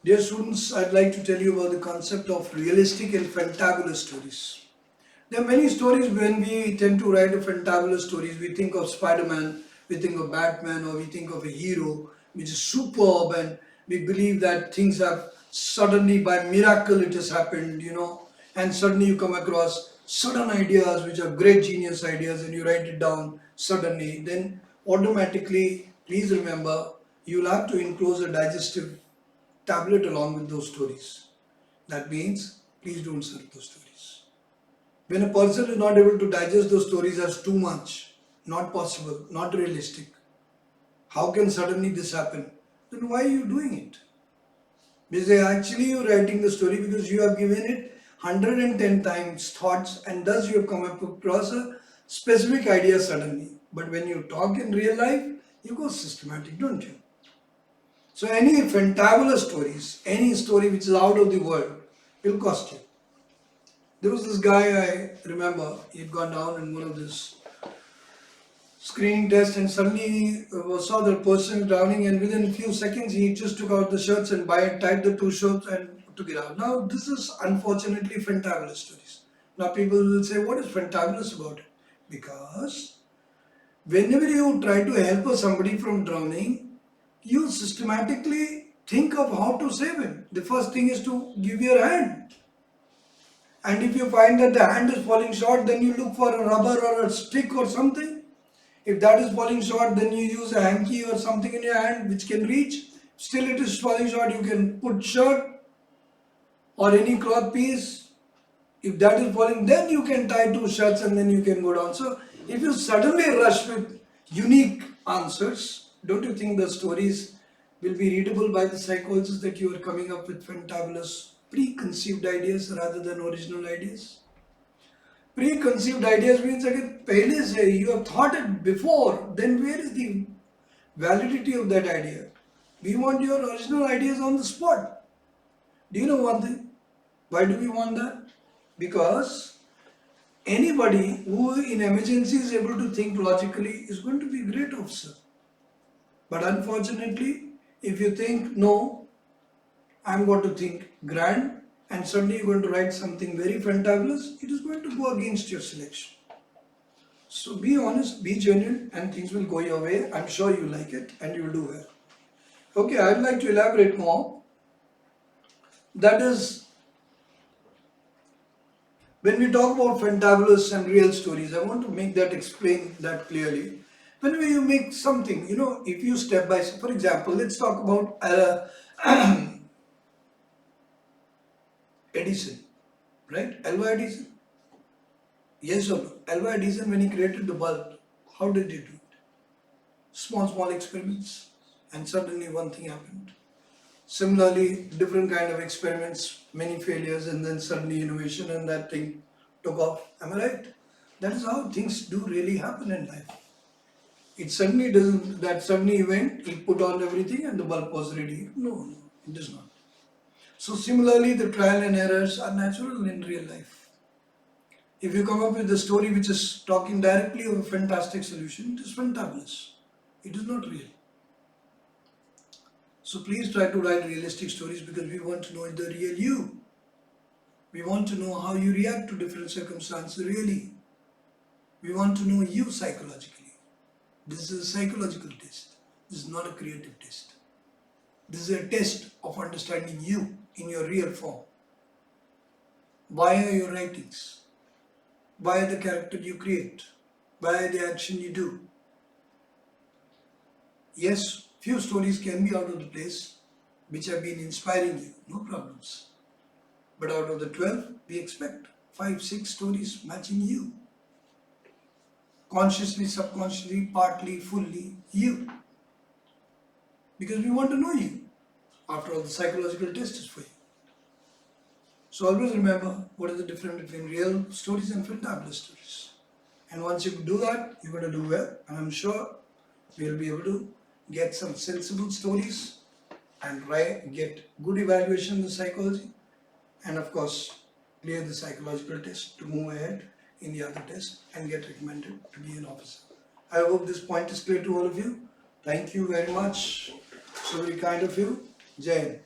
Dear students, I'd like to tell you about the concept of realistic and fantabulous stories. There are many stories when we tend to write a fantabulous stories. We think of Spider-Man, we think of Batman, or we think of a hero which is superb, and we believe that things have suddenly by miracle it has happened, and suddenly you come across sudden ideas which are great genius ideas and you write it down suddenly. Then automatically, please remember, you'll have to enclose a digestive tablet along with those stories. That means, please don't serve those stories. When a person is not able to digest those stories as too much, not possible, not realistic, how can suddenly this happen? Then why are you doing it? Because actually you're writing the story because you have given it 110 times thoughts and thus you have come across a specific idea suddenly. But when you talk in real life, you go systematic, don't you? So any fantabulous stories, any story which is out of the world, will cost you. There was this guy I remember, he'd gone down in one of this screening tests and suddenly saw the person drowning and within a few seconds he just took out the shirts and tied the two shirts and took it out. Now this is unfortunately fantabulous stories. Now people will say, what is fantabulous about it? Because whenever you try to help somebody from drowning, you systematically think of how to save him. The first thing is to give your hand. And if you find that the hand is falling short, then you look for a rubber or a stick or something. If that is falling short, then you use a hanky or something in your hand which can reach. Still it is falling short, you can put shirt or any cloth piece. If that is falling, then you can tie two shirts and then you can go down. So if you suddenly rush with unique answers, don't you think the stories will be readable by the psychologists that you are coming up with fantabulous preconceived ideas rather than original ideas? Preconceived ideas means अगर पहले से you have thought it before, then where is the validity of that idea? We want your original ideas on the spot. Do you know one thing? Why do we want that? Because anybody who in emergency is able to think logically is going to be a great officer. But unfortunately, if you think, no, I'm going to think grand and suddenly you're going to write something very fantabulous, it is going to go against your selection. So be honest, be genuine, and things will go your way. I'm sure you like it and you will do well. Okay, I'd like to elaborate more. That is, when we talk about fantabulous and real stories, I want to make that explain that clearly. Whenever you make something, if you step by step, for example, let's talk about Edison, right? Alva Edison. Yes or no? Alva Edison, when he created the bulb, how did he do it? Small experiments, and suddenly one thing happened. Similarly, different kind of experiments, many failures, and then suddenly innovation, and that thing took off. Am I right? That is how things do really happen in life. It suddenly doesn't, that suddenly event, he put on everything and the bulb was ready. No, it does not. So similarly, the trial and errors are natural in real life. If you come up with a story which is talking directly of a fantastic solution, it is fantabulous. It is not real. So please try to write realistic stories because we want to know the real you. We want to know how you react to different circumstances really. We want to know you psychologically. This is a psychological test. This is not a creative test. This is a test of understanding you in your real form. Why are your writings? Why are the character you create? Why are the action you do? Yes, few stories can be out of the place which have been inspiring you, no problems. But out of the 12, we expect 5, 6 stories matching you. Consciously, subconsciously, partly, fully, you. Because we want to know you. After all, the psychological test is for you. So always remember what is the difference between real stories and fantabulous stories. And once you do that, you're going to do well. And I'm sure we'll be able to get some sensible stories and get good evaluation in the psychology. And of course, clear the psychological test to move ahead in the other test and get recommended to be an officer. I hope this point is clear to all of you. Thank you very much. So very kind of you. Jai Hind.